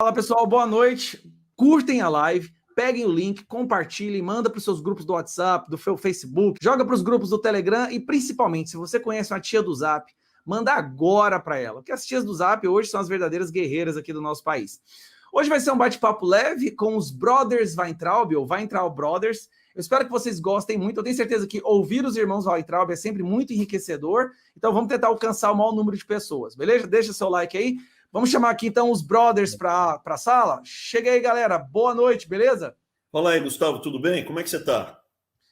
Fala pessoal, boa noite. Curtem a live, peguem o link, compartilhem, manda para os seus grupos do WhatsApp, do Facebook, joga para os grupos do Telegram e principalmente, se você conhece uma tia do Zap, manda agora para ela, porque as tias do Zap hoje são as verdadeiras guerreiras aqui do nosso país. Hoje vai ser um bate-papo leve com os Brothers Weintraub, ou Weintraub Brothers. Eu espero que vocês gostem muito. Eu tenho certeza que ouvir os irmãos Weintraub é sempre muito enriquecedor. Então vamos tentar alcançar o maior número de pessoas, beleza? Deixa seu like aí. Vamos chamar aqui então os brothers para a sala. Chega aí, galera. Boa noite, beleza? Fala aí, Gustavo, tudo bem? Como é que você tá?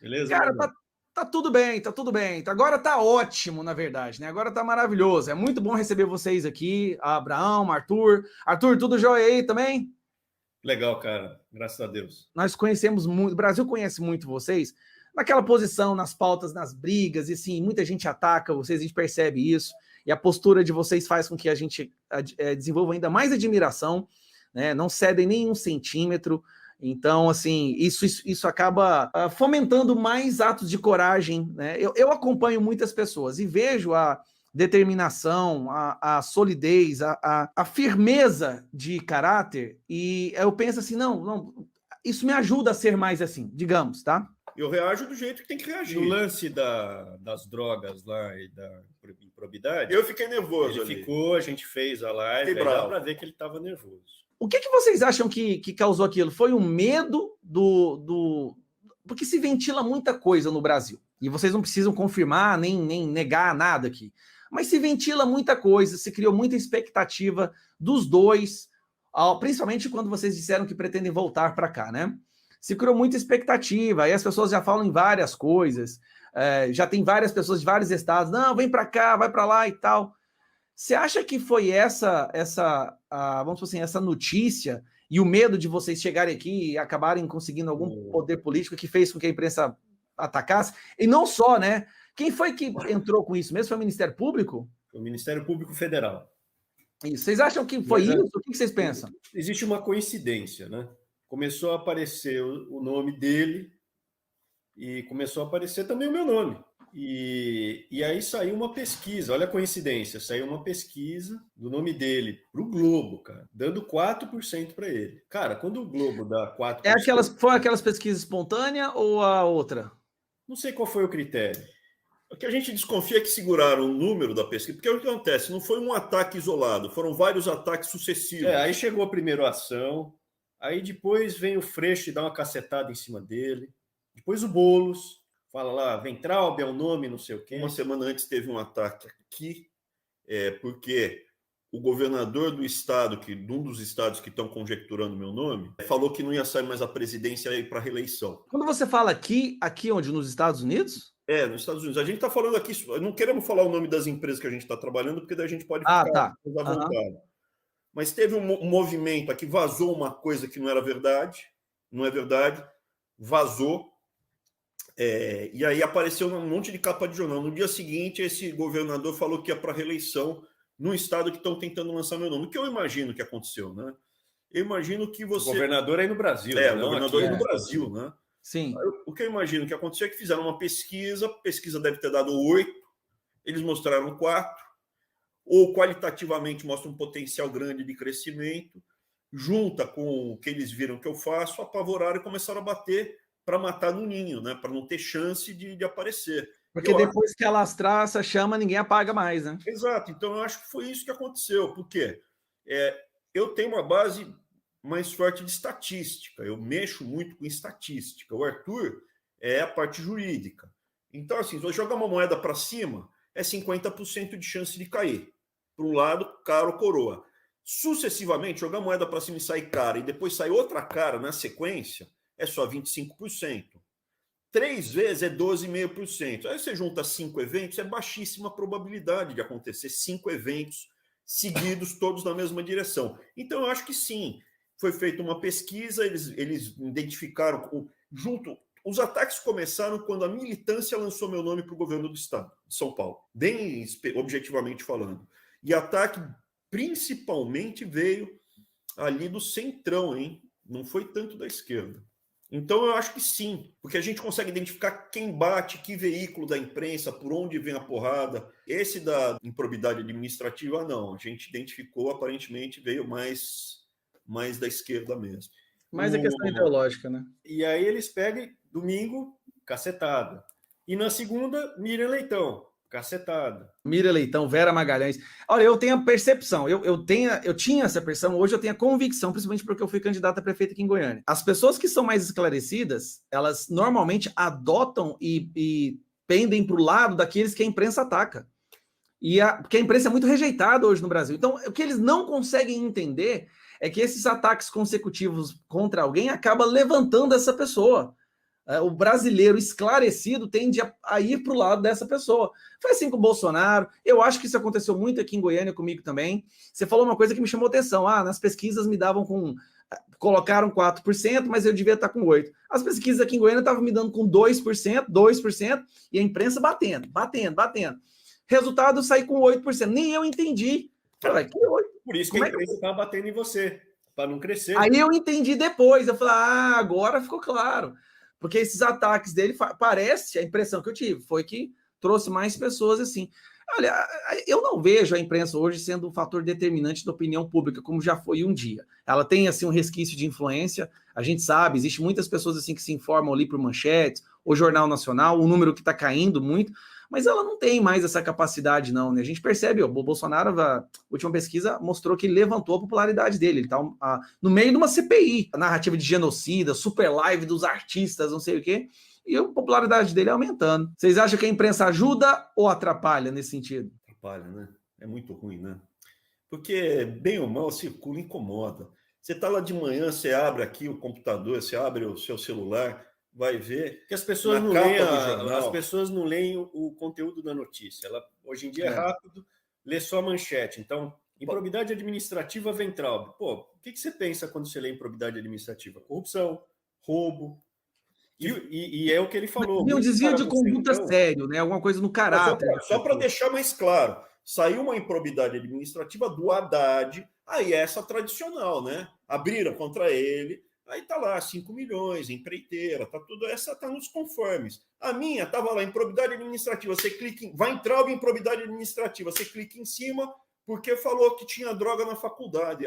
Beleza? Cara, tá tudo bem, tá tudo bem. Agora tá ótimo, na verdade, né? Agora tá maravilhoso. É muito bom receber vocês aqui, Abraão, Arthur. Arthur, tudo jóia aí também? Legal, cara. Graças a Deus. Nós conhecemos muito, o Brasil conhece muito vocês naquela posição, nas pautas, nas brigas, e sim, muita gente ataca vocês, a gente percebe isso, e a postura de vocês faz com que a gente desenvolva ainda mais admiração, né? Não cedem nem um centímetro. Então, assim, isso acaba fomentando mais atos de coragem, né? Eu acompanho muitas pessoas e vejo a determinação, a solidez, a firmeza de caráter, e eu penso assim, não, isso me ajuda a ser mais assim, digamos, tá? Eu reajo do jeito que tem que reagir. No lance das drogas lá e da improbidade, eu fiquei nervoso. Ele ficou, a gente fez a live, aí dá pra ver que ele estava nervoso. O que vocês acham que causou aquilo? Foi o medo do... Porque se ventila muita coisa no Brasil, e vocês não precisam confirmar nem negar nada aqui, mas se ventila muita coisa, se criou muita expectativa dos dois, principalmente quando vocês disseram que pretendem voltar para cá, né? Se criou muita expectativa, aí as pessoas já falam em várias coisas, já tem várias pessoas de vários estados, não, vem para cá, vai para lá e tal. Você acha que foi vamos dizer assim, essa notícia e o medo de vocês chegarem aqui e acabarem conseguindo algum poder político que fez com que a imprensa atacasse? E não só, né? Quem foi que entrou com isso mesmo? Foi o Ministério Público? Foi o Ministério Público Federal. Isso. Vocês acham que foi isso? O que vocês pensam? Existe uma coincidência, né? Começou a aparecer o nome dele e começou a aparecer também o meu nome. E aí saiu uma pesquisa, olha a coincidência, saiu uma pesquisa do nome dele pro Globo, cara, dando 4% para ele. Cara, quando o Globo dá 4%... Foi aquelas pesquisas espontâneas ou a outra? Não sei qual foi o critério. O que a gente desconfia é que seguraram o número da pesquisa, porque o que acontece? Não foi um ataque isolado, foram vários ataques sucessivos. Aí chegou a primeira ação, aí depois vem o Freixo e dá uma cacetada em cima dele, depois o Boulos fala lá, Weintraub é o nome, não sei o quê. Uma semana antes teve um ataque aqui, porque o governador do estado, de um dos estados que estão conjecturando meu nome, falou que não ia sair mais a presidência e ir para a reeleição. Quando você fala aqui onde? Nos Estados Unidos? Nos Estados Unidos. A gente está falando aqui, não queremos falar o nome das empresas que a gente está trabalhando, porque daí a gente pode ficar à vontade. Mas teve um movimento aqui, vazou uma coisa que não era verdade, não é verdade, vazou, e aí apareceu um monte de capa de jornal. No dia seguinte, esse governador falou que ia para a reeleição num estado que estão tentando lançar meu nome. O que eu imagino que aconteceu, né? Eu imagino que você... O governador aí no Brasil. O governador aí no Brasil, né? Sim. O que eu imagino que aconteceu é que fizeram uma pesquisa, a pesquisa deve ter dado 8, eles mostraram 4, ou qualitativamente mostra um potencial grande de crescimento, junta com o que eles viram que eu faço, apavoraram e começaram a bater para matar no ninho, né? Para não ter chance de aparecer. Porque depois que alastrar essa chama, ninguém apaga mais, né? Exato. Então, eu acho que foi isso que aconteceu. Por quê? Eu tenho uma base mais forte de estatística. Eu mexo muito com estatística. O Arthur é a parte jurídica. Então, assim, se eu jogar uma moeda para cima, é 50% de chance de cair. Para um lado, cara ou coroa. Sucessivamente, jogar a moeda para cima e sair cara, e depois sair outra cara na sequência, é só 25%. 3 vezes é 12,5%. Aí você junta 5 eventos, é baixíssima probabilidade de acontecer 5 eventos seguidos, todos na mesma direção. Então, eu acho que sim. Foi feita uma pesquisa, eles identificaram, os ataques começaram quando a militância lançou meu nome para o governo do estado de São Paulo, bem objetivamente falando. E ataque principalmente veio ali do centrão, hein? Não foi tanto da esquerda. Então eu acho que sim, porque a gente consegue identificar quem bate, que veículo da imprensa, por onde vem a porrada. Esse da improbidade administrativa, não. A gente identificou, aparentemente veio mais mais da esquerda mesmo. Mas é questão ideológica, né? E aí eles pegam, domingo, cacetada. E na segunda, Miriam Leitão, cacetada. Miriam Leitão, Vera Magalhães. Olha, eu tenho a percepção, eu tinha essa percepção, hoje eu tenho a convicção, principalmente porque eu fui candidata a prefeito aqui em Goiânia. As pessoas que são mais esclarecidas, elas normalmente adotam e pendem para o lado daqueles que a imprensa ataca. Porque a imprensa é muito rejeitada hoje no Brasil. Então, o que eles não conseguem entender é que esses ataques consecutivos contra alguém acabam levantando essa pessoa. O brasileiro esclarecido tende a ir para o lado dessa pessoa. Foi assim com o Bolsonaro. Eu acho que isso aconteceu muito aqui em Goiânia comigo também. Você falou uma coisa que me chamou atenção. Nas pesquisas me davam colocaram 4%, mas eu devia estar com 8%. As pesquisas aqui em Goiânia estavam me dando com 2%, e a imprensa batendo. Resultado, eu saí com 8%. Nem eu entendi. Falei, que 8%? Por isso que a imprensa estava batendo em você, para não crescer. Aí eu entendi depois. Eu falei, agora ficou claro. Porque esses ataques dele, parece, a impressão que eu tive, foi que trouxe mais pessoas assim. Olha, eu não vejo a imprensa hoje sendo um fator determinante da opinião pública, como já foi um dia. Ela tem, assim, um resquício de influência, a gente sabe, existe muitas pessoas, assim, que se informam ali por manchetes, o Jornal Nacional, o número que está caindo muito, mas ela não tem mais essa capacidade, não, né? A gente percebe, o Bolsonaro, a última pesquisa mostrou que ele levantou a popularidade dele. Ele está no meio de uma CPI, a narrativa de genocida, super live dos artistas, não sei o quê, e a popularidade dele aumentando. Vocês acham que a imprensa ajuda ou atrapalha nesse sentido? Atrapalha, né? É muito ruim, né? Porque, bem ou mal, circula e incomoda. Você está lá de manhã, você abre aqui o computador, você abre o seu celular, vai ver que as pessoas não leem o conteúdo da notícia. Hoje em dia é rápido, lê só a manchete. Então, improbidade administrativa Weintraub. O que você pensa quando você lê improbidade administrativa? Corrupção, roubo. E é o que ele falou. E um desvio de conduta sério, né? Alguma coisa no caráter. Só para deixar mais claro, saiu uma improbidade administrativa do Haddad, aí essa tradicional, né? Abriram contra ele. Aí tá lá, 5 milhões, empreiteira, tá tudo, essa tá nos conformes. A minha tava lá, improbidade administrativa, você clica vai entrar em improbidade administrativa, você clica em cima porque falou que tinha droga na faculdade.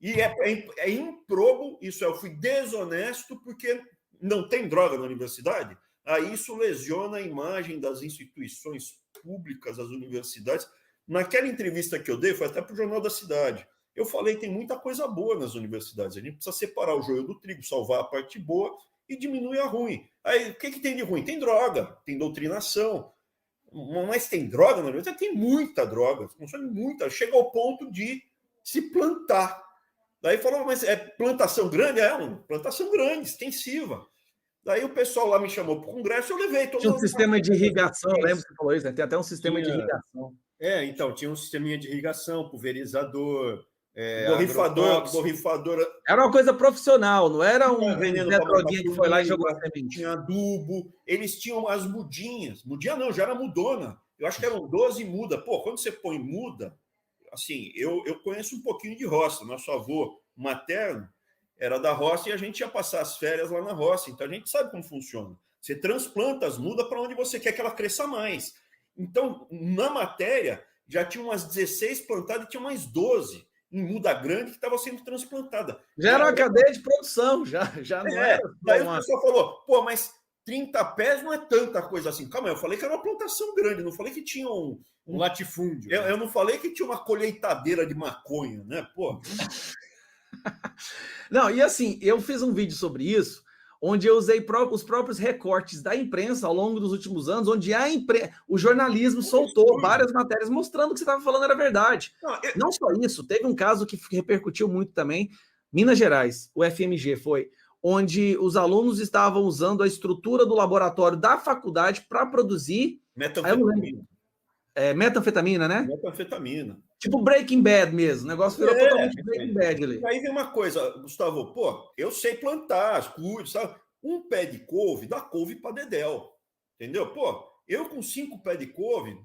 E é improbo, eu fui desonesto porque não tem droga na universidade. Aí isso lesiona a imagem das instituições públicas, das universidades. Naquela entrevista que eu dei, foi até para o Jornal da Cidade. Eu falei, tem muita coisa boa nas universidades. A gente precisa separar o joio do trigo, salvar a parte boa e diminuir a ruim. Aí, o que tem de ruim? Tem droga, tem doutrinação. Mas tem droga na universidade? Tem muita droga. Consome muita. Chega ao ponto de se plantar. Daí falou, mas é plantação grande? É uma plantação grande, extensiva. Daí o pessoal lá me chamou para o congresso, eu levei todo Tinha um sistema de irrigação, lembra que você falou isso, né? Tem até um sistema de irrigação. Então, tinha um sisteminha de irrigação, pulverizador, borrifador. Era uma coisa profissional, não era um veneno droguinha que foi lá e jogou semente. Tinha adubo, eles tinham as mudinhas. Mudinha não, já era mudona. Eu acho que eram 12 mudas. Quando você põe muda, assim, eu conheço um pouquinho de roça. Nosso avô materno era da roça e a gente ia passar as férias lá na roça. Então, a gente sabe como funciona. Você transplanta as mudas para onde você quer que ela cresça mais. Então, na matéria, já tinha umas 16 plantadas e tinha mais 12 em muda grande que estava sendo transplantada. Já era uma cadeia de produção, já não era. Daí o pessoal falou, mas 30 pés não é tanta coisa assim. Calma aí, eu falei que era uma plantação grande, não falei que tinha um latifúndio. Eu não falei que tinha uma colheitadeira de maconha, né? Não, e assim, eu fiz um vídeo sobre isso, onde eu usei os próprios recortes da imprensa ao longo dos últimos anos, onde o jornalismo soltou várias matérias mostrando que o que você estava falando era verdade. Não só isso, teve um caso que repercutiu muito também, Minas Gerais, o FMG foi, onde os alunos estavam usando a estrutura do laboratório da faculdade para produzir... Metanfetamina, né? Metanfetamina. Tipo Breaking Bad mesmo. O negócio virou totalmente Breaking Bad ali. Aí vem uma coisa, Gustavo, eu sei plantar as cuido, sabe? Um pé de couve dá couve para dedéu. Entendeu? Eu com 5 pés de couve,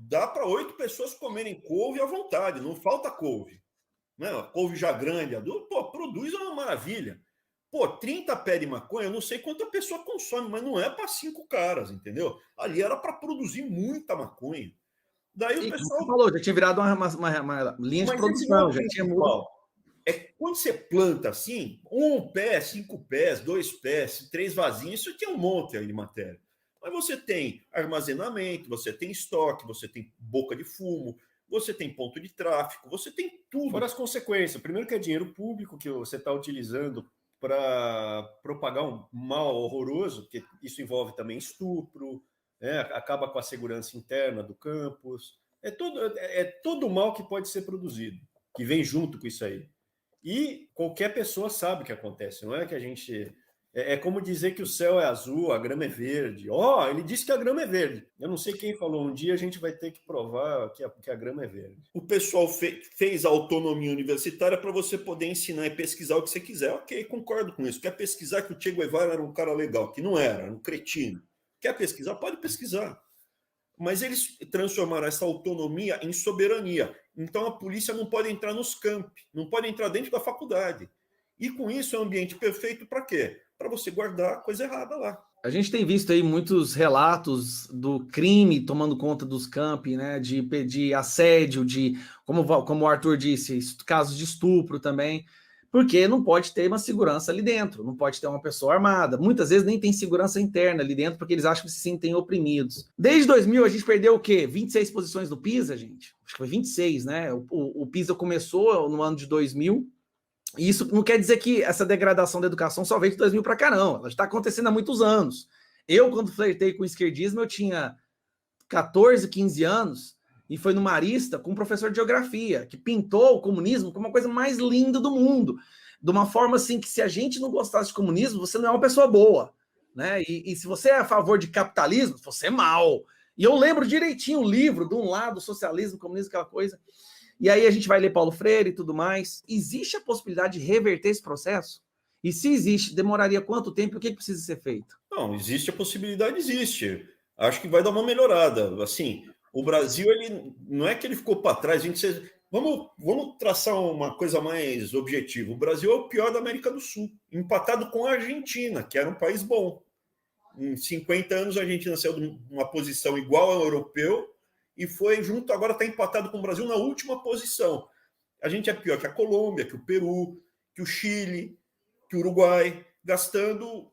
dá para 8 pessoas comerem couve à vontade, não falta couve. Né? Couve já grande, adulto, produz uma maravilha. 30 pés de maconha, eu não sei quanta pessoa consome, mas não é para 5 caras, entendeu? Ali era para produzir muita maconha. Daí o pessoal falou, já tinha virado uma linha de produção, já tinha mudado. quando você planta assim, 1 pé, 5 pés, 2 pés, 3 vasinhos, isso tinha um monte aí de matéria. Mas você tem armazenamento, você tem estoque, você tem boca de fumo, você tem ponto de tráfego, você tem tudo. Fora as consequências. Primeiro que é dinheiro público que você está utilizando para propagar um mal horroroso, porque isso envolve também estupro, né? Acaba com a segurança interna do campus. É todo o mal que pode ser produzido, que vem junto com isso aí. E qualquer pessoa sabe o que acontece, não é que a gente... É como dizer que o céu é azul, a grama é verde. Ele disse que a grama é verde. Eu não sei quem falou, um dia a gente vai ter que provar que a grama é verde. O pessoal fez a autonomia universitária para você poder ensinar e pesquisar o que você quiser. Ok, concordo com isso. Quer pesquisar que o Che Guevara era um cara legal, que não era um cretino. Quer pesquisar? Pode pesquisar. Mas eles transformaram essa autonomia em soberania. Então a polícia não pode entrar nos campi, não pode entrar dentro da faculdade. E com isso é um ambiente perfeito para quê? Para você guardar a coisa errada lá. A gente tem visto aí muitos relatos do crime tomando conta dos campi, né? De assédio, como o Arthur disse, casos de estupro também. Porque não pode ter uma segurança ali dentro, não pode ter uma pessoa armada. Muitas vezes nem tem segurança interna ali dentro, porque eles acham que se sentem oprimidos. Desde 2000, a gente perdeu o quê? 26 posições do PISA, gente? Acho que foi 26, né? O PISA começou no ano de 2000, e isso não quer dizer que essa degradação da educação só veio de 2000 para cá, não. Ela está acontecendo há muitos anos. Eu, quando flertei com o esquerdismo, eu tinha 14, 15 anos, e foi no Marista com um professor de geografia, que pintou o comunismo como uma coisa mais linda do mundo. De uma forma assim que se a gente não gostasse de comunismo, você não é uma pessoa boa. Né? E se você é a favor de capitalismo, você é mal. E eu lembro direitinho o livro, de um lado, socialismo, comunismo, aquela coisa. E aí a gente vai ler Paulo Freire e tudo mais. Existe a possibilidade de reverter esse processo? E se existe, demoraria quanto tempo e o que precisa ser feito? Não, existe a possibilidade, existe. Acho que vai dar uma melhorada. Assim, o Brasil, ele não é que ele ficou para trás. Vamos traçar uma coisa mais objetiva. O Brasil é o pior da América do Sul, empatado com a Argentina, que era um país bom. Em 50 anos, a Argentina saiu de uma posição igual ao europeu e foi junto, agora está empatado com o Brasil na última posição. A gente é pior que a Colômbia, que o Peru, que o Chile, que o Uruguai, gastando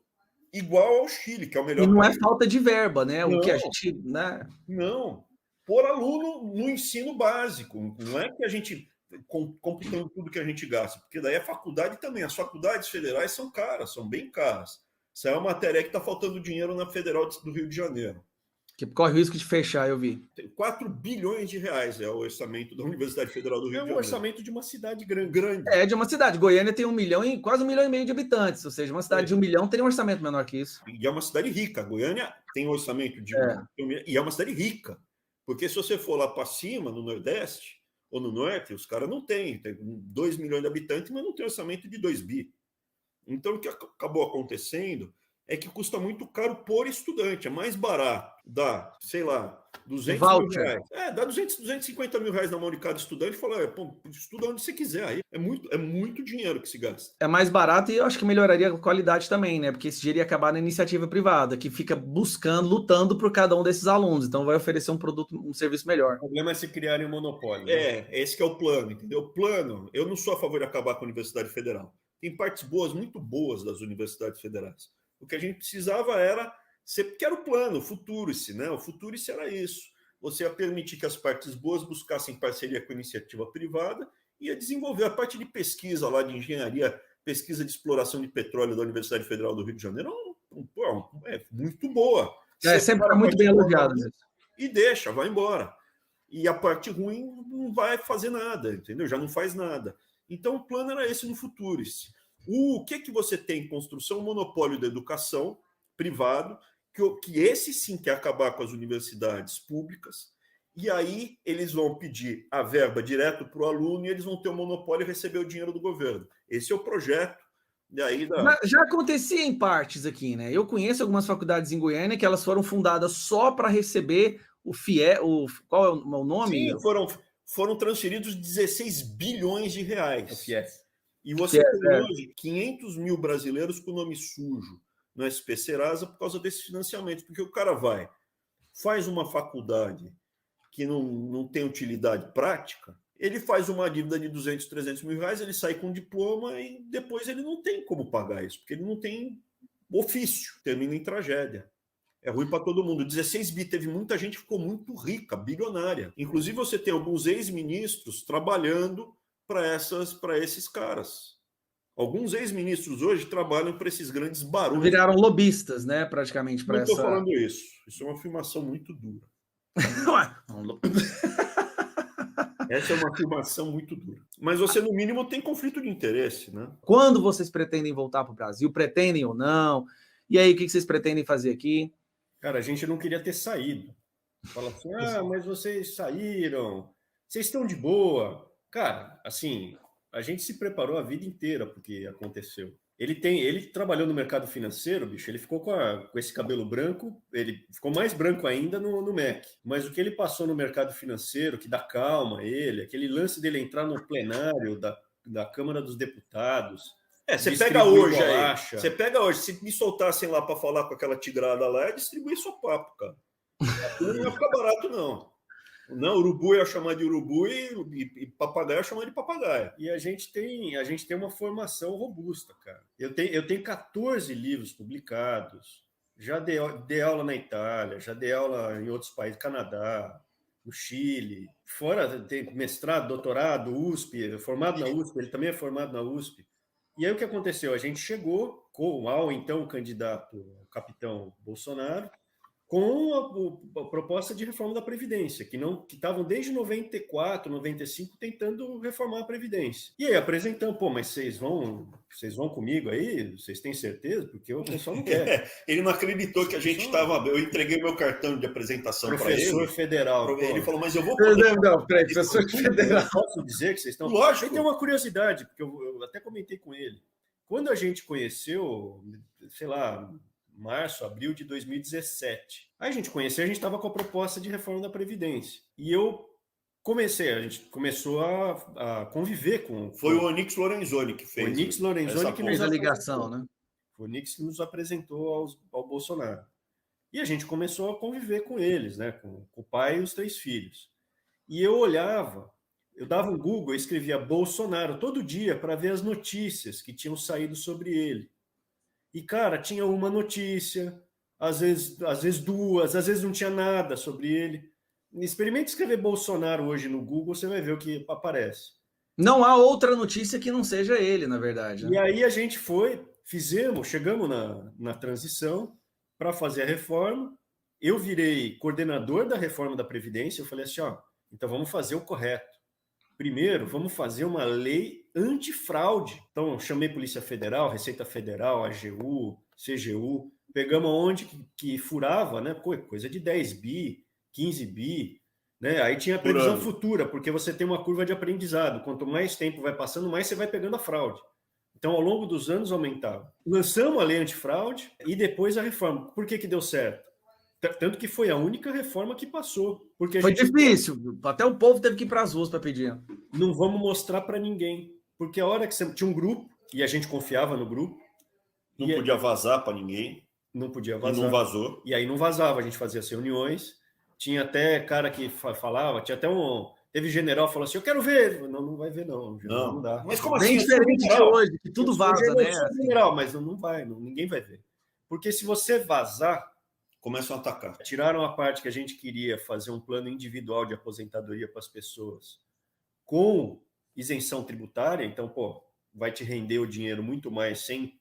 igual ao Chile, que é o melhor. E não país. É falta de verba, né? Não, o que a gente. Né? Não. Por aluno no ensino básico. Não é que a gente computando tudo que a gente gasta, porque daí a faculdade também. As faculdades federais são caras, são bem caras. Isso é uma matéria que está faltando dinheiro na Federal do Rio de Janeiro. Que corre o risco de fechar, eu vi. 4 bilhões de reais é o orçamento da Universidade Federal do Rio de Janeiro. É um orçamento de uma cidade grande. É, de uma cidade. Goiânia tem 1 milhão e quase 1,5 milhão de habitantes. Ou seja, uma cidade de 1 milhão teria um orçamento menor que isso. E é uma cidade rica. Goiânia tem um orçamento de 1 milhão. E é uma cidade rica. Porque se você for lá para cima, no Nordeste ou no Norte, os caras não têm. Tem 2 milhões de habitantes, mas não tem orçamento de 2 bi. Então, o que acabou acontecendo é que custa muito caro por estudante. É mais barato dar, sei lá, 200 mil reais. Dá 250 mil reais na mão de cada estudante e falar, estuda onde você quiser. Aí é muito dinheiro que se gasta. É mais barato e eu acho que melhoraria a qualidade também, né? Porque esse dinheiro ia acabar na iniciativa privada, que fica buscando, lutando por cada um desses alunos. Então vai oferecer um produto, um serviço melhor. O problema é se criarem um monopólio. Né? Esse que é o plano, entendeu? O plano, eu não sou a favor de acabar com a Universidade Federal. Tem partes boas, muito boas das universidades federais. O que a gente precisava era que era o plano, o Futurice, né? O Futurice era isso. Você ia permitir que as partes boas buscassem parceria com a iniciativa privada e ia desenvolver a parte de pesquisa lá de engenharia, pesquisa de exploração de petróleo da Universidade Federal do Rio de Janeiro. É muito boa. Sempre está muito bem elogiado. E deixa, vai embora. E a parte ruim não vai fazer nada, entendeu? Já não faz nada. Então o plano era esse no Futurice. O que você tem em construção? O monopólio da educação privado, que esse sim quer acabar com as universidades públicas, e aí eles vão pedir a verba direto para o aluno e eles vão ter o monopólio e receber o dinheiro do governo. Esse é o projeto. E aí Já acontecia em partes aqui, né? Eu conheço algumas faculdades em Goiânia que elas foram fundadas só para receber o qual é o nome? Sim, foram transferidos 16 bilhões de reais. O FIES. E você tem hoje 500 mil brasileiros com nome sujo no SP Serasa por causa desse financiamento. Porque o cara faz uma faculdade que não tem utilidade prática, ele faz uma dívida de 200, 300 mil reais, ele sai com um diploma e depois ele não tem como pagar isso, porque ele não tem ofício, termina em tragédia. É ruim para todo mundo. 16 bi, teve muita gente que ficou muito rica, bilionária. Inclusive, você tem alguns ex-ministros trabalhando para esses caras. Alguns ex-ministros hoje trabalham para esses grandes barões. Viraram lobistas, né, praticamente, para essa... Não estou essa... falando isso. Isso é uma afirmação muito dura. Essa é uma afirmação muito dura. Mas você, no mínimo, tem conflito de interesse, né? Quando vocês pretendem voltar para o Brasil? Pretendem ou não? E aí, o que vocês pretendem fazer aqui? Cara, a gente não queria ter saído. Fala assim, mas vocês saíram, vocês estão de boa. Cara, assim, a gente se preparou a vida inteira para o que aconteceu. Ele trabalhou no mercado financeiro, bicho, ele ficou com esse cabelo branco, ele ficou mais branco ainda no MEC. Mas o que ele passou no mercado financeiro, que dá calma a ele, aquele lance dele entrar no plenário da Câmara dos Deputados. Você pega hoje, se me soltassem lá para falar com aquela tigrada lá, é distribuir seu papo, cara. Não ia ficar barato, não. Não, urubu ia chamar de urubu e papagaio ia chamar de papagaio. E a gente tem uma formação robusta, cara. Eu tenho 14 livros publicados, já dei aula na Itália, já dei aula em outros países, Canadá, no Chile, fora tem mestrado, doutorado, USP, formado na USP, ele também é formado na USP. E aí o que aconteceu? A gente chegou ao então candidato, o capitão Bolsonaro, com a proposta de reforma da Previdência, que estavam desde 94, 95 tentando reformar a Previdência. E aí apresentamos, mas vocês vão comigo aí? Vocês têm certeza? Porque o pessoal não quer. Ele não acreditou que a gente estava... Eu entreguei meu cartão de apresentação para ele. Professor federal. Ele falou, mas eu vou... Não, peraí, professor federal. Posso dizer que vocês estão... Lógico. E tem uma curiosidade, porque eu até comentei com ele. Quando a gente conheceu, sei lá... março, abril de 2017. Aí a gente estava com a proposta de reforma da Previdência. E a gente começou a conviver com... Foi o Onyx Lorenzoni que fez. O Onyx Lorenzoni que fez a ligação, né? Foi o Onyx que nos apresentou ao Bolsonaro. E a gente começou a conviver com eles, né? Com o pai e os 3 filhos. E eu olhava, eu dava um Google, eu escrevia Bolsonaro todo dia para ver as notícias que tinham saído sobre ele. E, cara, tinha uma notícia, às vezes 2, às vezes não tinha nada sobre ele. Experimente escrever Bolsonaro hoje no Google, você vai ver o que aparece. Não há outra notícia que não seja ele, na verdade. Né? E aí a gente chegamos na transição para fazer a reforma. Eu virei coordenador da reforma da Previdência. Eu falei assim, então vamos fazer o correto. Primeiro, vamos fazer uma lei antifraude. Então, chamei Polícia Federal, Receita Federal, AGU, CGU, pegamos onde que furava, né? Coisa de 10 bi, 15 bi, né? Aí tinha a previsão futura, porque você tem uma curva de aprendizado. Quanto mais tempo vai passando, mais você vai pegando a fraude. Então, ao longo dos anos, aumentava. Lançamos a lei antifraude e depois a reforma. Por que deu certo? Tanto que foi a única reforma que passou. Porque foi difícil. Até o povo teve que ir para as ruas para pedir. Não vamos mostrar para ninguém. Porque a hora que você tinha um grupo, e a gente confiava no grupo. Não podia vazar para ninguém. Não podia vazar. E não vazou. E aí não vazava. A gente fazia as reuniões. Tinha até cara que falava. Tinha até teve general que falou assim, eu quero ver. Não vai ver, não. Não dá. Mas como assim? Bem diferente de hoje, que tudo vaza, né? General, mas não vai. Ninguém vai ver. Porque se você vazar, começam a atacar. Tiraram a parte que a gente queria fazer um plano individual de aposentadoria para as pessoas com isenção tributária. Então, vai te render o dinheiro muito mais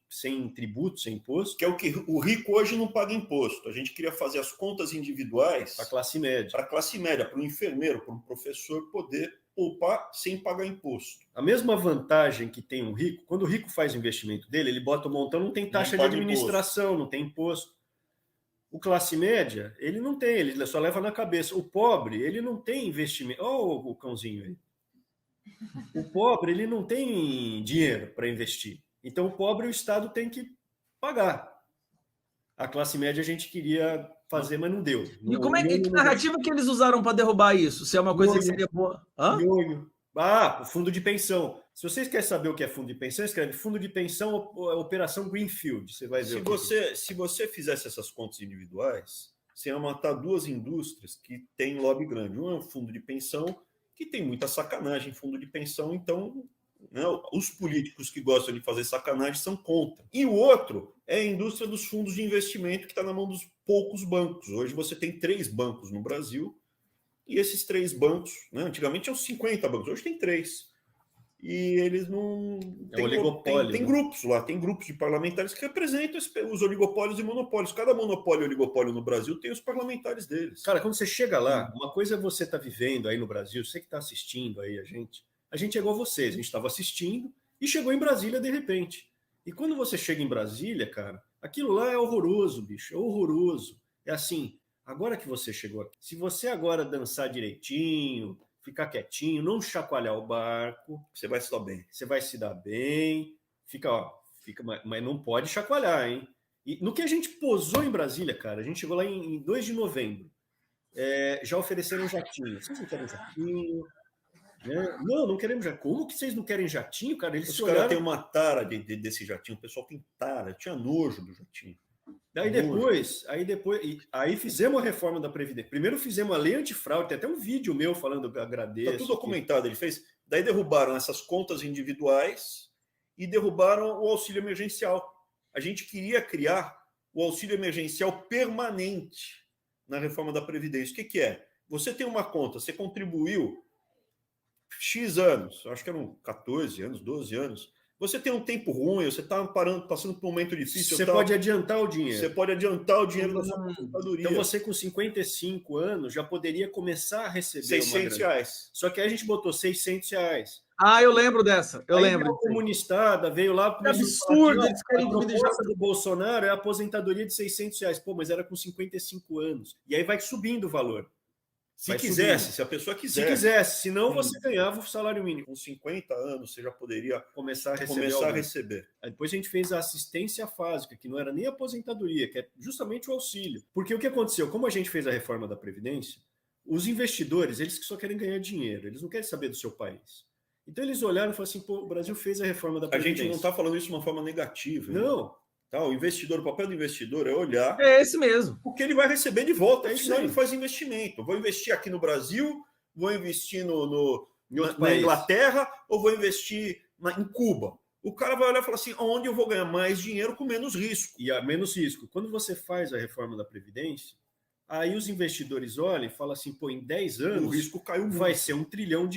sem tributo, sem imposto. Que é o que o rico hoje não paga imposto. A gente queria fazer as contas individuais para a classe média. Para a classe média, para o enfermeiro, para o professor poder poupar sem pagar imposto. A mesma vantagem que tem um rico, quando o rico faz o investimento dele, ele bota o montão, não tem taxa de administração, imposto. Não tem imposto. O classe média, ele não tem, ele só leva na cabeça. O pobre, ele não tem investimento. Olha o cãozinho aí. O pobre, ele não tem dinheiro para investir. Então, o pobre, o Estado tem que pagar. A classe média a gente queria fazer, mas não deu. E como que narrativa que eles usaram para derrubar isso? Se é uma coisa que seria boa. O fundo de pensão. Se vocês querem saber o que é fundo de pensão, escreve fundo de pensão, operação Greenfield. Você vai ver. Se você fizesse essas contas individuais, você ia matar 2 indústrias que têm lobby grande. Um é o fundo de pensão que tem muita sacanagem em fundo de pensão, então, né, os políticos que gostam de fazer sacanagem são contra. E o outro é a indústria dos fundos de investimento, que está na mão dos poucos bancos. Hoje você tem 3 bancos no Brasil, e esses 3 bancos, né, antigamente tinham 50 bancos, hoje tem 3. E eles não... Tem grupos lá, tem grupos de parlamentares que representam os oligopólios e monopólios. Cada monopólio e oligopólio no Brasil tem os parlamentares deles. Cara, quando você chega lá, uma coisa é você estar vivendo aí no Brasil, você que está assistindo aí a gente é igual vocês, a gente estava assistindo e chegou em Brasília de repente. E quando você chega em Brasília, cara, aquilo lá é horroroso, bicho, é horroroso. É assim, agora que você chegou aqui, se você agora dançar direitinho, ficar quietinho, não chacoalhar o barco, Você vai se dar bem. você vai se dar bem, mas não pode chacoalhar, hein? E no que a gente posou em Brasília, cara, a gente chegou lá em 2 de novembro, já ofereceram jatinho. Vocês não querem jatinho? Né? Não queremos jatinho. Como que vocês não querem jatinho, cara? Os caras têm uma tara desse jatinho, o pessoal tem tara, eu tinha nojo do jatinho. Aí fizemos a reforma da Previdência. Primeiro fizemos a lei antifraude, tem até um vídeo meu falando que eu agradeço. Está tudo documentado, ele fez. Daí derrubaram essas contas individuais e derrubaram o auxílio emergencial. A gente queria criar o auxílio emergencial permanente na reforma da Previdência. O que é? Você tem uma conta, você contribuiu X anos, acho que eram 14 anos, 12 anos. Você tem um tempo ruim, você está passando por um momento difícil. Você pode adiantar o dinheiro. Você pode adiantar o dinheiro da sua aposentadoria. Então você com 55 anos já poderia começar a receber R$600. Só que aí a gente botou R$600. Ah, eu lembro dessa. Eu lembro. A comunistada veio lá... Que absurdo! Eles querem a proposta do Bolsonaro é a aposentadoria de R$600. Pô, mas era com 55 anos. E aí vai subindo o valor. Se quisesse, se a pessoa quisesse. Se quisesse, senão você ganhava o salário mínimo. Com 50 anos você já poderia começar a receber. Aí depois a gente fez a assistência fásica, que não era nem aposentadoria, que é justamente o auxílio. Porque o que aconteceu? Como a gente fez a reforma da Previdência, os investidores, eles que só querem ganhar dinheiro, eles não querem saber do seu país. Então eles olharam e falaram assim, pô, o Brasil fez a reforma da Previdência. A gente não está falando isso de uma forma negativa. Não. Né? Tá, o papel do investidor é olhar... É esse mesmo. O que ele vai receber de volta. É isso senão aí. Ele faz investimento. Eu vou investir aqui no Brasil, vou investir na país. Inglaterra ou vou investir em Cuba. O cara vai olhar e falar assim, onde eu vou ganhar mais dinheiro com menos risco. E há menos risco. Quando você faz a reforma da Previdência, aí os investidores olham e falam assim, pô, em 10 anos o risco caiu muito. Vai ser R$1 trilhão.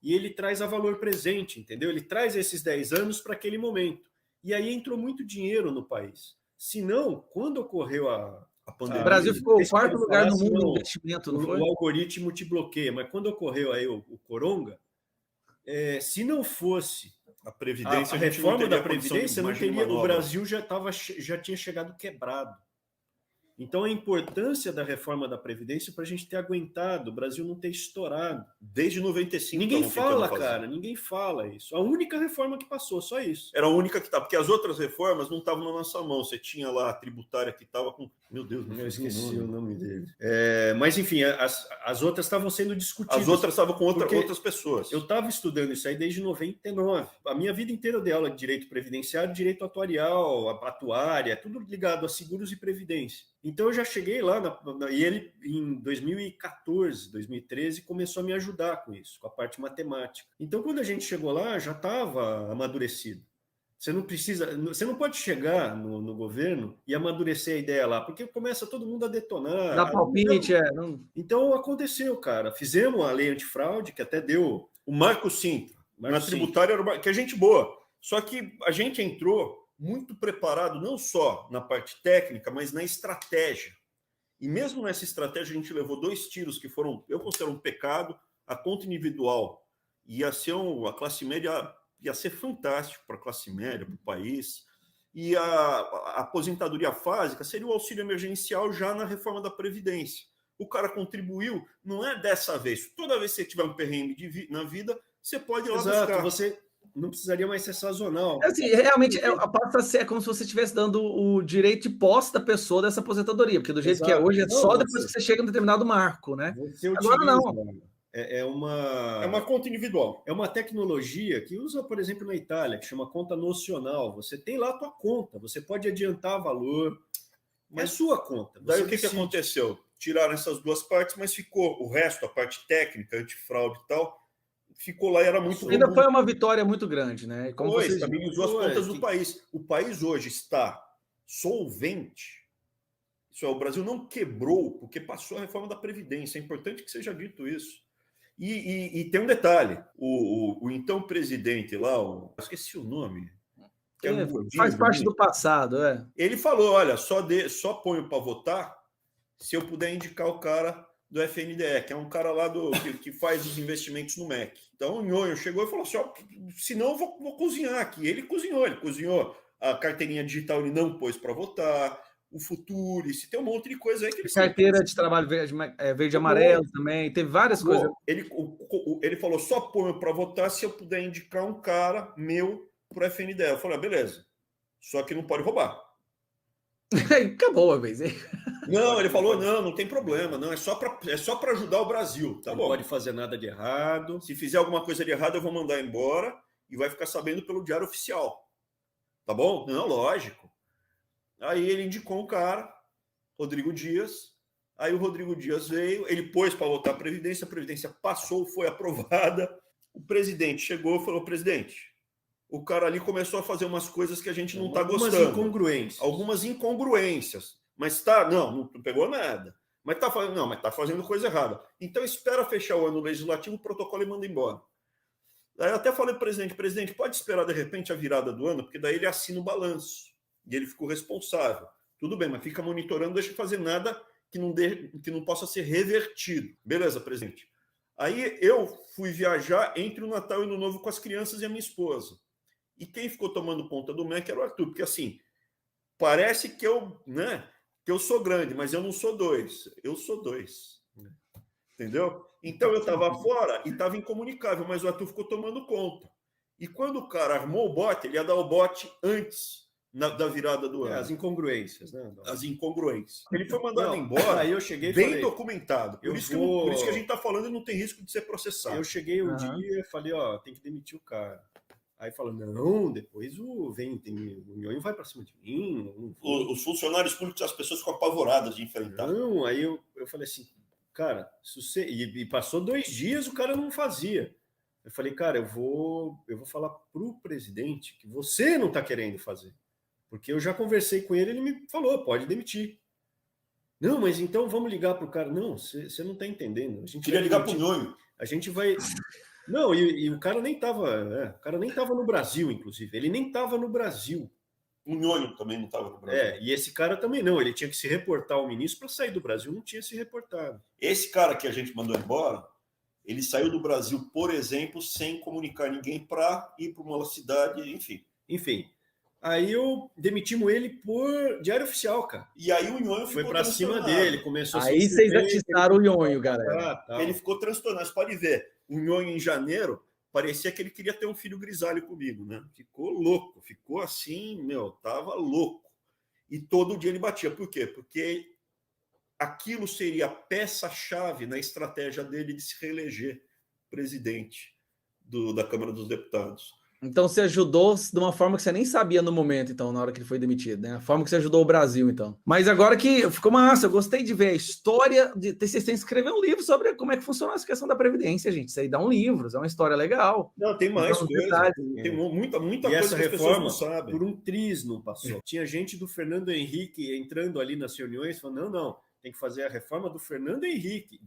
E ele traz a valor presente, entendeu? Ele traz esses 10 anos para aquele momento. E aí entrou muito dinheiro no país. Se não, quando ocorreu a pandemia... O Brasil ficou o 4º lugar no mundo no investimento, não foi? O algoritmo te bloqueia. Mas quando ocorreu aí o coronga, se não fosse a Previdência, a reforma da Previdência, não teria, o Brasil já tinha chegado quebrado. Então, a importância da reforma da Previdência para a gente ter aguentado, o Brasil não ter estourado. Desde 95. Ninguém fala, cara, ninguém fala isso. A única reforma que passou, só isso. Era a única que estava, porque as outras reformas não estavam na nossa mão. Você tinha lá a tributária que estava com... Meu Deus, eu esqueci o nome dele. Mas, enfim, as outras estavam sendo discutidas. As outras estavam com outras pessoas. Eu estava estudando isso aí desde 99. A minha vida inteira eu dei aula de direito previdenciário, direito atuarial, atuária, tudo ligado a seguros e previdência. Então eu já cheguei lá, e ele em 2014, 2013, começou a me ajudar com isso, com a parte matemática. Então quando a gente chegou lá, já estava amadurecido. Você não pode chegar no governo e amadurecer a ideia lá, porque começa todo mundo a detonar. Dá palpite, Então aconteceu, cara. Fizemos a lei antifraude, que até deu... O Marco Sintra, na tributária, que é gente boa. Só que a gente entrou muito preparado, não só na parte técnica, mas na estratégia. E mesmo nessa estratégia, a gente levou 2 tiros que foram, eu considero um pecado. A conta individual ia ser a classe média, ia ser fantástico para a classe média, para o país. E a aposentadoria básica seria o auxílio emergencial já na reforma da Previdência. O cara contribuiu, não é dessa vez. Toda vez que você tiver um perrengue na vida, você pode ir lá buscar. Você não precisaria mais ser sazonal. Assim, realmente, passa a ser como se você estivesse dando o direito de posse da pessoa dessa aposentadoria, porque do jeito que é hoje, só depois que você chega em um determinado marco, né? Agora não. É uma conta individual. É uma tecnologia que usa, por exemplo, na Itália, que chama conta nocional. Você tem lá a tua conta, você pode adiantar valor, mas é sua conta. Daí o que aconteceu? tiraram essas duas partes, mas ficou o resto, a parte técnica, antifraude e tal, ficou lá e era muito Ainda robusto. foi uma vitória muito grande, né? Como Foi, vocês estabilizou as contas do país. O país hoje está solvente. Isso é, o Brasil não quebrou porque passou a reforma da Previdência. É importante que seja dito isso. E tem um detalhe: o então presidente lá, esqueci o nome, que é um gordinho, faz parte do passado, é. ele falou: olha, só ponho para votar se eu puder indicar o cara do FNDE, que é um cara lá que faz os investimentos no MEC. Então o Nhonho chegou e falou assim: ó, senão eu vou cozinhar aqui. Ele cozinhou a carteirinha digital, ele não pôs para votar, o Futurice, tem um monte de coisa aí que ele carteira de trabalho verde e amarelo também, teve várias coisas. Ele falou: só ponho para votar se eu puder indicar um cara meu para o FNDE. Eu falei: beleza, só que não pode roubar. Acabou a vez. Não, ele falou: não tem problema, não, é só para ajudar o Brasil. Tá bom. Não pode fazer nada de errado. Se fizer alguma coisa de errado, eu vou mandar embora e vai ficar sabendo pelo Diário Oficial. Tá bom? Não, lógico. Aí ele indicou um cara, Rodrigo Dias. Aí o Rodrigo Dias veio, ele pôs para votar a Previdência passou, foi aprovada. O presidente chegou e falou: presidente, o cara ali começou a fazer umas coisas que a gente não está gostando. Algumas incongruências. Mas não pegou nada. Mas tá fazendo coisa errada. Então espera fechar o ano legislativo, o protocolo e manda embora. Aí eu até falei para o presidente, pode esperar de repente a virada do ano, porque daí ele assina o balanço. E ele ficou responsável. Tudo bem, mas fica monitorando, não deixa de fazer nada que não possa ser revertido. Beleza, presidente. Aí eu fui viajar entre o Natal e o Ano Novo com as crianças e a minha esposa. E quem ficou tomando conta do MEC era o Arthur, porque assim, parece que eu sou grande, mas eu não sou dois. Eu sou dois. Entendeu? Então eu estava fora e estava incomunicável, mas o Arthur ficou tomando conta. E quando o cara armou o bote, ele ia dar o bote antes da virada do ano. As incongruências, né? As incongruências. Ele foi mandado embora. Aí eu cheguei e bem falei, documentado. Por isso que a gente está falando e não tem risco de ser processado. Eu cheguei um dia e falei: ó, tem que demitir o cara. Aí falou: não, depois o Nhonho vai para cima de mim. Os funcionários públicos, as pessoas ficam apavoradas de enfrentar. Não, aí eu falei assim, cara, e passou 2 dias, o cara não fazia. Eu falei: cara, eu vou falar pro presidente que você não está querendo fazer. Porque eu já conversei com ele me falou: pode demitir. Não, mas então vamos ligar pro cara. Não, você não está entendendo. A gente queria ligar pro Nhonho. A gente vai... Não, e o cara nem estava... o cara nem estava no Brasil, inclusive. Ele nem estava no Brasil. O Nhonho também não estava no Brasil. E esse cara também não. Ele tinha que se reportar ao ministro para sair do Brasil. Não tinha se reportado. Esse cara que a gente mandou embora, ele saiu do Brasil, por exemplo, sem comunicar ninguém para ir para uma cidade, Enfim. Aí demitimos ele por Diário Oficial, cara. E aí o Nhonho foi para cima dele, começou a... Aí vocês atiçaram o Nhonho, galera. Ele ficou transtornado. Você pode ver, o Nhonho em janeiro, parecia que ele queria ter um filho grisalho comigo, né? Ficou louco, ficou assim, tava louco. E todo dia ele batia. Por quê? Porque aquilo seria a peça-chave na estratégia dele de se reeleger presidente da Câmara dos Deputados. Então você ajudou de uma forma que você nem sabia no momento, então, na hora que ele foi demitido, né? A forma que você ajudou o Brasil, então. Mas agora que ficou massa, eu gostei de ver a história de... Vocês têm que escrever um livro sobre como é que funciona essa questão da Previdência, gente. Isso aí dá um livro, é uma história legal. Não, tem mais coisa. Tem muita e coisa essa que as pessoas reforma, não sabem. Por um triz não passou. Tinha gente do Fernando Henrique entrando ali nas reuniões, falando: não, tem que fazer a reforma do Fernando Henrique.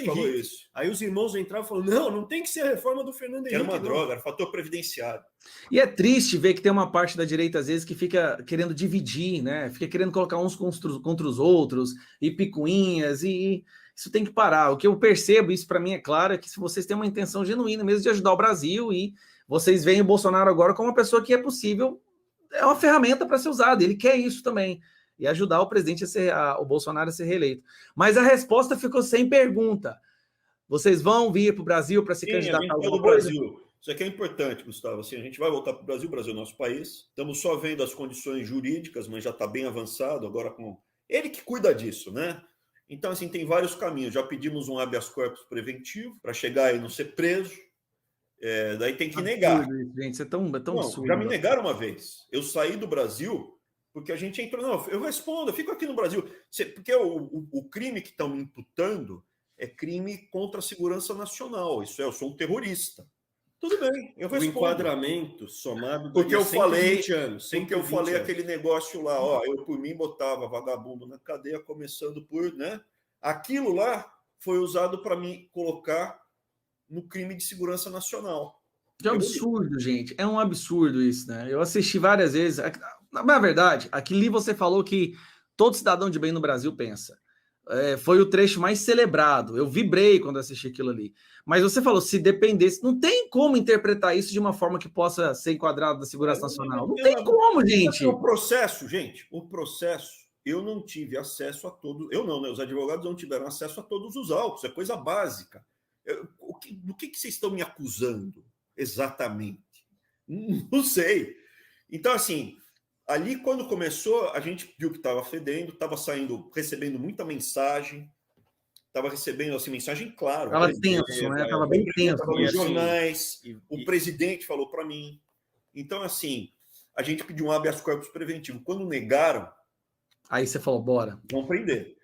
Falou isso. Aí os irmãos entravam e falaram: não tem que ser a reforma do Fernando Henrique. Era uma droga, era fator previdenciário. E é triste ver que tem uma parte da direita, às vezes, que fica querendo dividir, né? Fica querendo colocar uns contra os outros, e picuinhas, e isso tem que parar. O que eu percebo, isso para mim é claro, é que se vocês têm uma intenção genuína mesmo de ajudar o Brasil, e vocês veem o Bolsonaro agora como uma pessoa que é possível, é uma ferramenta para ser usada, ele quer isso também. E ajudar o presidente o Bolsonaro a ser reeleito. Mas a resposta ficou sem pergunta. Vocês vão vir para o Brasil para se candidatar ao Brasil. Isso aqui é importante, Gustavo. Assim, a gente vai voltar para o Brasil é o nosso país. Estamos só vendo as condições jurídicas, mas já está bem avançado agora com ele que cuida disso, né? Então, assim, tem vários caminhos. Já pedimos um habeas corpus preventivo para chegar e não ser preso. Daí tem que negar. Gente, isso é tão absurdo. Já me negaram uma vez. Eu saí do Brasil Porque a gente entrou, não, eu respondo, eu fico aqui no Brasil. Porque o crime que estão me imputando é crime contra a segurança nacional. Isso é, eu sou um terrorista. Tudo bem, eu respondo. O enquadramento somado porque eu falei, anos. porque eu falei aquele negócio lá, ó, eu por mim botava vagabundo na cadeia, começando por, né? Aquilo lá foi usado para me colocar no crime de segurança nacional. É um absurdo, gente. É um absurdo isso, né? Eu assisti várias vezes. Na verdade, aquilo você falou que todo cidadão de bem no Brasil pensa. Foi o trecho mais celebrado. Eu vibrei quando assisti aquilo ali. Mas você falou, se dependesse, não tem como interpretar isso de uma forma que possa ser enquadrado da segurança nacional. Não tem como, gente. O processo, eu não tive acesso a todos. Eu não, né? Os advogados não tiveram acesso a todos os autos. É coisa básica. Do que vocês estão me acusando exatamente? Não sei. Então, assim, ali quando começou, a gente viu que estava fedendo, estava recebendo muita mensagem, estava recebendo assim, mensagem, claro. Estava tenso, né? Estava bem tenso. Estava nos jornais, o presidente falou para mim. Então, assim, a gente pediu um habeas corpus preventivo. Quando negaram, aí você falou, bora. Vão prender.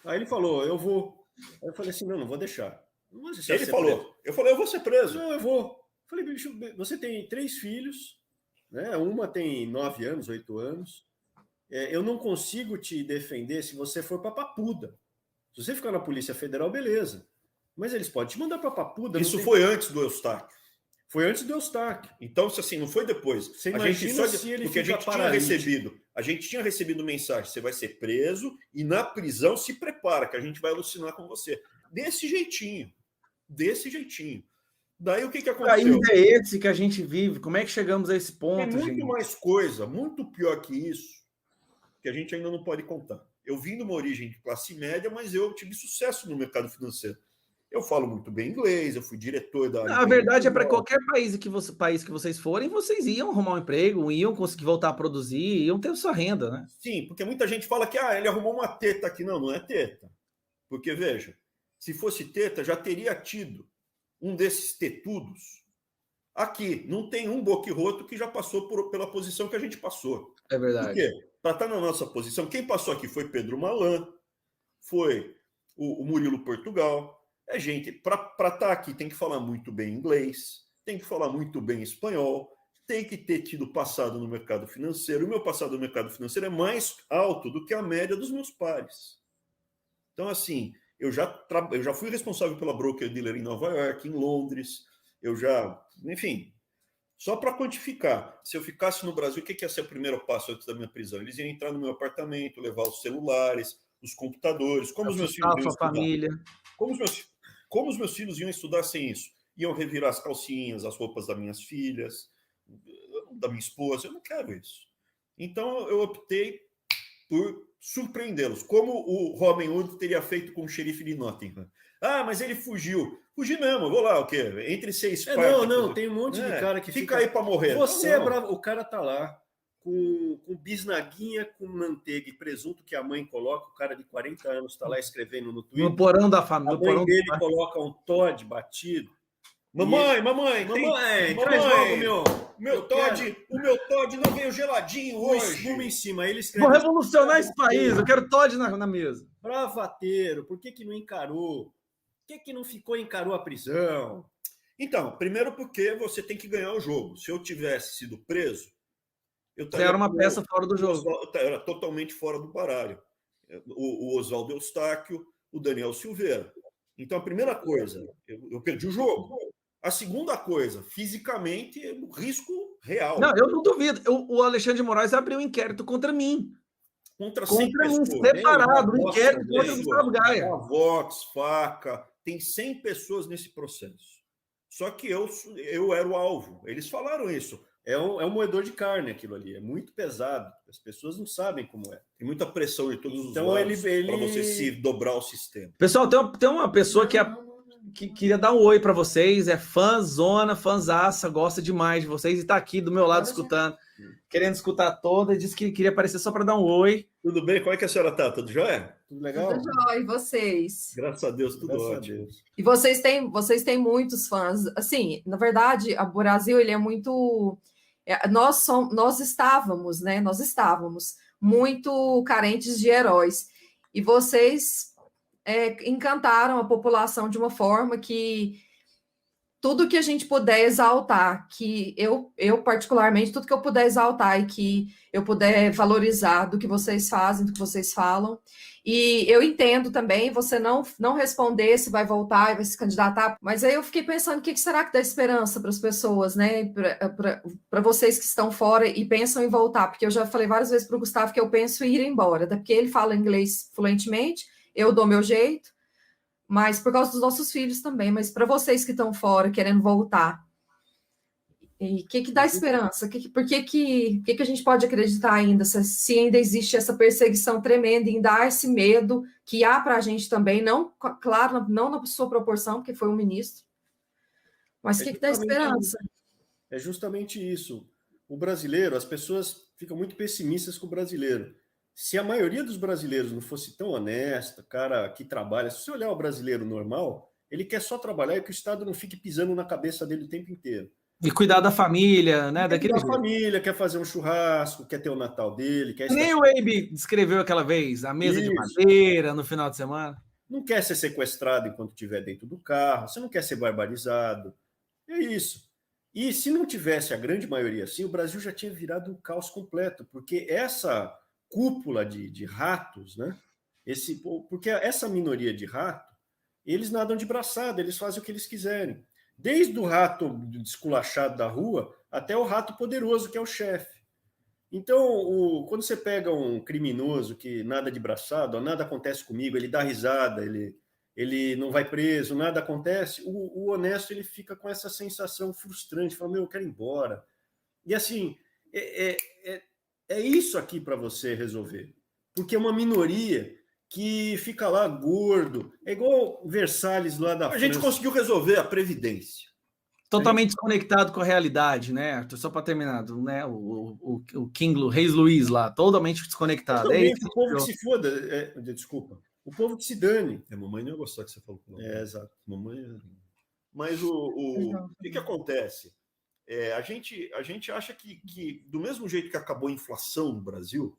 Aí ele falou, eu vou. Aí eu falei assim, não vou deixar. Não vou deixar. Ele falou, preso. Eu falei, eu vou ser preso. Não, eu vou. Eu falei, bicho, você tem 3 filhos, né? Uma tem 9 anos, 8 anos. Eu não consigo te defender se você for para Papuda. Se você ficar na Polícia Federal, beleza. Mas eles podem te mandar para Papuda. Isso foi antes do Eustáquio. Foi antes do Eustáquio. Então, assim, não foi depois. Você imagina se ele porque a gente tinha recebido mensagem, você vai ser preso e na prisão se prepara, que a gente vai alucinar com você. Desse jeitinho. Daí o que aconteceu? País é esse que a gente vive? Como é que chegamos a esse ponto, Tem muito gente? mais coisa, muito pior que isso, que a gente ainda não pode contar. Eu vim de uma origem de classe média, mas eu tive sucesso no mercado financeiro. Eu falo muito bem inglês, eu fui diretor da... A verdade é para qualquer país que vocês forem, vocês iam arrumar um emprego, iam conseguir voltar a produzir, iam ter sua renda, né? Sim, porque muita gente fala que ele arrumou uma teta aqui. Não, não é teta. Porque, veja, se fosse teta, já teria tido um desses tetudos aqui. Não tem um boquirroto que já passou pela posição que a gente passou. É verdade. Por quê? Para estar na nossa posição, quem passou aqui foi Pedro Malan, foi o Murilo Portugal. Gente, para estar aqui tem que falar muito bem inglês, tem que falar muito bem espanhol, tem que ter tido passado no mercado financeiro. O meu passado no mercado financeiro é mais alto do que a média dos meus pares. Então, assim, eu já fui responsável pela broker-dealer em Nova York, em Londres, enfim, só para quantificar, se eu ficasse no Brasil, o que ia ser o primeiro passo antes da minha prisão? Eles iam entrar no meu apartamento, levar os celulares, os computadores, como os meus filhos iam estudar? Família. Como os meus filhos iam estudar sem isso? Iam revirar as calcinhas, as roupas das minhas filhas, da minha esposa. Eu não quero isso. Então, eu optei por surpreendê-los, como o Robin Hood teria feito com o xerife de Nottingham. Mas ele fugiu. Fugi mesmo, eu vou lá, o quê? Entre 6 partes. Não, tem um monte de cara que fica aí para morrer. Você é bravo, o cara tá lá com bisnaguinha, com manteiga e presunto que a mãe coloca, o cara de 40 anos está lá escrevendo no Twitter. No porão da família. A mãe dele coloca um Todd batido. Mamãe, traz logo o meu Todd não veio geladinho hoje. Espuma em cima. Aí ele escreve, vou revolucionar esse país, eu quero Todd na mesa. Bravateiro, por que não encarou? Por que não encarou a prisão? Então, primeiro porque você tem que ganhar o jogo. Se eu tivesse sido preso, você era uma peça fora do jogo. Eu era totalmente fora do baralho. O Oswaldo Eustáquio, o Daniel Silveira. Então, a primeira coisa, eu perdi o jogo. A segunda coisa, fisicamente, risco real. Não, eu não duvido. O Alexandre de Moraes abriu um inquérito contra mim. Contra 100 pessoas. Separado, um inquérito contra o Gustavo Gaia. A Vox, Faca, tem 100 pessoas nesse processo. Só que eu era o alvo. Eles falaram isso. É um moedor de carne aquilo ali, é muito pesado. As pessoas não sabem como é. Tem muita pressão de todos então os lados para você se dobrar o sistema. Pessoal, tem uma pessoa que queria dar um oi para vocês, é fãzaça, gosta demais de vocês e está aqui do meu lado escutando, querendo escutar toda, e disse que queria aparecer só para dar um oi. Tudo bem? Como é que a senhora está? Tudo jóia? Tudo legal? Tudo jóia, e vocês? Graças a Deus, tudo ótimo. E vocês têm muitos fãs. Assim, na verdade, o Brasil ele é muito... Nós estávamos, né? Nós estávamos muito carentes de heróis. E vocês encantaram a população de uma forma que tudo que a gente puder exaltar, que eu particularmente, tudo que eu puder exaltar e que eu puder valorizar do que vocês fazem, do que vocês falam. E eu entendo também você não responder se vai voltar e vai se candidatar, mas aí eu fiquei pensando o que será que dá esperança para as pessoas, né? Para vocês que estão fora e pensam em voltar, porque eu já falei várias vezes para o Gustavo que eu penso em ir embora, porque ele fala inglês fluentemente, eu dou meu jeito, mas por causa dos nossos filhos também, mas para vocês que estão fora, querendo voltar, e o que dá esperança? Por que a gente pode acreditar ainda, se ainda existe essa perseguição tremenda, em dar esse medo que há para a gente também, não, claro, não na sua proporção, porque foi um ministro, mas o que dá esperança? É justamente isso. O brasileiro, as pessoas ficam muito pessimistas com o brasileiro. Se a maioria dos brasileiros não fosse tão honesta, cara que trabalha, se você olhar o brasileiro normal, ele quer só trabalhar e que o Estado não fique pisando na cabeça dele o tempo inteiro. E cuidar da família, né? Daquele jeito. Família, quer fazer um churrasco, quer ter o Natal dele. Nem o Abe descreveu aquela vez, a mesa de madeira no final de semana. Não quer ser sequestrado enquanto estiver dentro do carro, você não quer ser barbarizado. É isso. E se não tivesse a grande maioria assim, o Brasil já tinha virado um caos completo, porque essa cúpula de ratos, né? Porque essa minoria de rato, eles nadam de braçada, eles fazem o que eles quiserem. Desde o rato desculachado da rua até o rato poderoso, que é o chefe. Então, quando você pega um criminoso que nada de braçada, nada acontece comigo, ele dá risada, ele não vai preso, nada acontece, o honesto ele fica com essa sensação frustrante, fala, eu quero ir embora. E assim, é isso aqui para você resolver. Porque é uma minoria que fica lá gordo. É igual Versalhes lá da França. A gente conseguiu resolver a Previdência. Totalmente desconectado com a realidade, né, Arthur? Só para terminar, né? O Reis Luiz lá, totalmente desconectado. O povo que se foda. Desculpa. O povo que se dane. Mamãe não ia gostar que você falou com ela. Exato. Mamãe. Mas o que acontece? A gente acha que, do mesmo jeito que acabou a inflação no Brasil,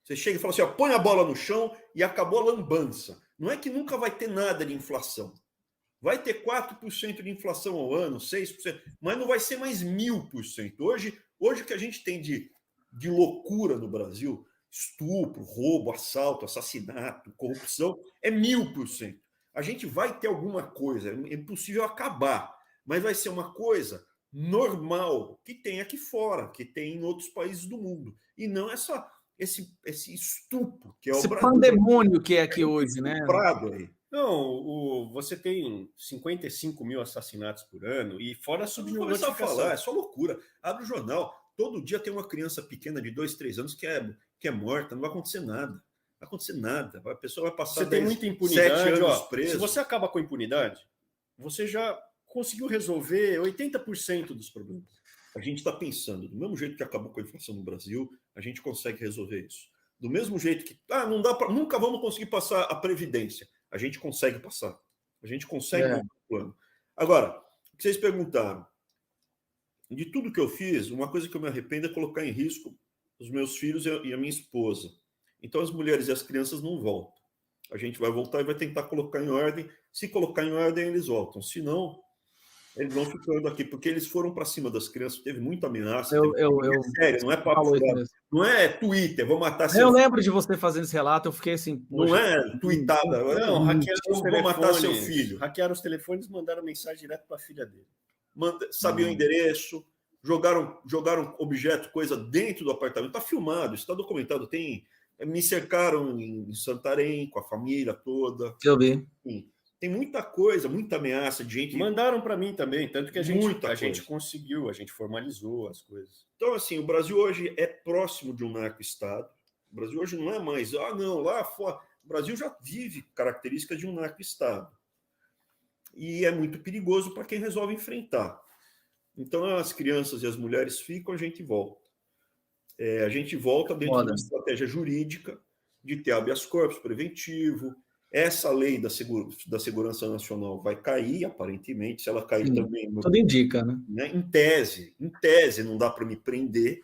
você chega e fala assim, põe a bola no chão e acabou a lambança. Não é que nunca vai ter nada de inflação. Vai ter 4% de inflação ao ano, 6%, mas não vai ser mais 1000%. Hoje o que a gente tem de loucura no Brasil, estupro, roubo, assalto, assassinato, corrupção, é 1000%. A gente vai ter alguma coisa, é impossível acabar, mas vai ser uma coisa normal que tem aqui fora, que tem em outros países do mundo. E não esse estupro que é esse o Brasil. pandemônio que é aqui hoje, né? Aí. Não, você tem 55 mil assassinatos por ano e fora a subnotificação. Falar, é só loucura. Abre o jornal, todo dia tem uma criança pequena de 2, 3 anos que é morta, não vai acontecer nada. Não vai acontecer nada. A pessoa vai passar você tem muita impunidade, 7 anos preso. Se você acaba com a impunidade, você já conseguiu resolver 80% dos problemas. A gente está pensando, do mesmo jeito que acabou com a inflação no Brasil, a gente consegue resolver isso. Do mesmo jeito que não dá nunca vamos conseguir passar a Previdência. A gente consegue passar. A gente consegue montar um plano. Agora, o que vocês perguntaram? De tudo que eu fiz, uma coisa que eu me arrependo é colocar em risco os meus filhos e a minha esposa. Então, as mulheres e as crianças não voltam. A gente vai voltar e vai tentar colocar em ordem. Se colocar em ordem, eles voltam. Se não, eles vão ficando aqui, porque eles foram para cima das crianças, teve muita ameaça. Sério, não é papo furado. Não é Twitter, vou matar seu filho. Eu lembro de você fazendo esse relato, eu fiquei assim... Não é tweetada. Não, hackearam os telefones. Vou matar seu filho. Hackearam os telefones e mandaram mensagem direto para a filha dele. Sabiam o endereço, jogaram objeto, coisa dentro do apartamento. Está filmado, está documentado. Me cercaram em Santarém, com a família toda. Eu vi. Sim. Tem muita coisa, muita ameaça de gente. Mandaram para mim também, tanto que a gente conseguiu, a gente formalizou as coisas. Então, assim, o Brasil hoje é próximo de um narco-estado. O Brasil hoje não é mais, não, lá fora. O Brasil já vive características de um narco-estado. E é muito perigoso para quem resolve enfrentar. Então, as crianças e as mulheres ficam, a gente volta. A gente volta dentro de uma estratégia jurídica de ter habeas corpus preventivo. Essa lei da segurança nacional vai cair, aparentemente, se ela cair também... Tudo indica, né? Em tese, não dá para me prender.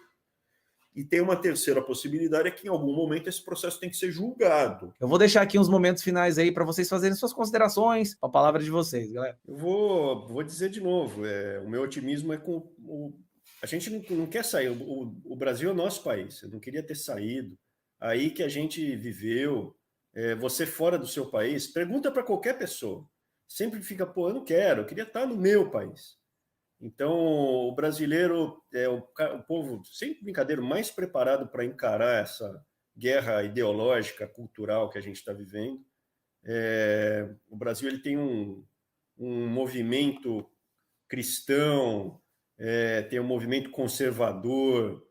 E tem uma terceira possibilidade, é que em algum momento esse processo tem que ser julgado. Eu vou deixar aqui uns momentos finais aí para vocês fazerem suas considerações, a palavra de vocês, galera. Eu vou dizer de novo, o meu otimismo é com a gente não quer sair, o Brasil é o nosso país, eu não queria ter saído, aí que a gente viveu, você fora do seu país, pergunta para qualquer pessoa, sempre fica, pô, eu queria estar no meu país. Então, o brasileiro é o povo, sem brincadeira, mais preparado para encarar essa guerra ideológica, cultural que a gente está vivendo. O Brasil ele tem um movimento cristão, tem um movimento conservador,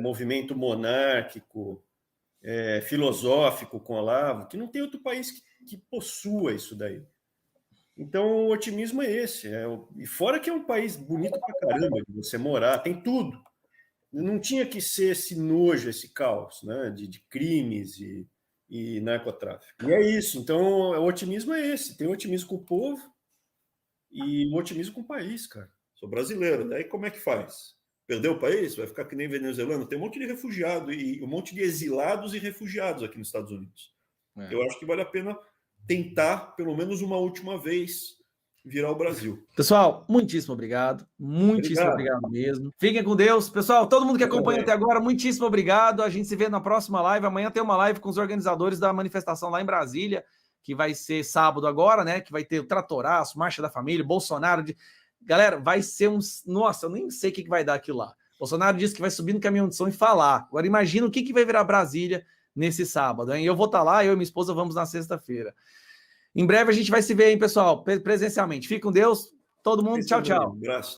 movimento monárquico, filosófico com Olavo, que não tem outro país que possua isso daí. Então, o otimismo é esse. E fora que é um país bonito pra caramba de você morar, tem tudo. Não tinha que ser esse nojo, esse caos, né, de crimes e narcotráfico. E é isso. Então, o otimismo é esse. Tem o otimismo com o povo e o otimismo com o país, cara. Sou brasileiro. Daí como é que faz? Perdeu o país? Vai ficar que nem venezuelano? Tem um monte de refugiado e um monte de exilados e refugiados aqui nos Estados Unidos. Eu acho que vale a pena tentar, pelo menos uma última vez, virar o Brasil. Pessoal, muitíssimo obrigado. Muitíssimo obrigado mesmo. Fiquem com Deus. Pessoal, todo mundo que acompanha até agora, muitíssimo obrigado. A gente se vê na próxima live. Amanhã tem uma live com os organizadores da manifestação lá em Brasília, que vai ser sábado agora, né? Que vai ter o Tratoraço, Marcha da Família, Bolsonaro. Galera, vai ser uns... Nossa, eu nem sei o que vai dar aquilo lá. Bolsonaro disse que vai subir no caminhão de som e falar. Agora imagina o que vai virar Brasília nesse sábado, hein? Eu vou estar lá, eu e minha esposa vamos na sexta-feira. Em breve a gente vai se ver, hein, pessoal, presencialmente. Fique com Deus. Todo mundo, tchau, tchau. Um abraço.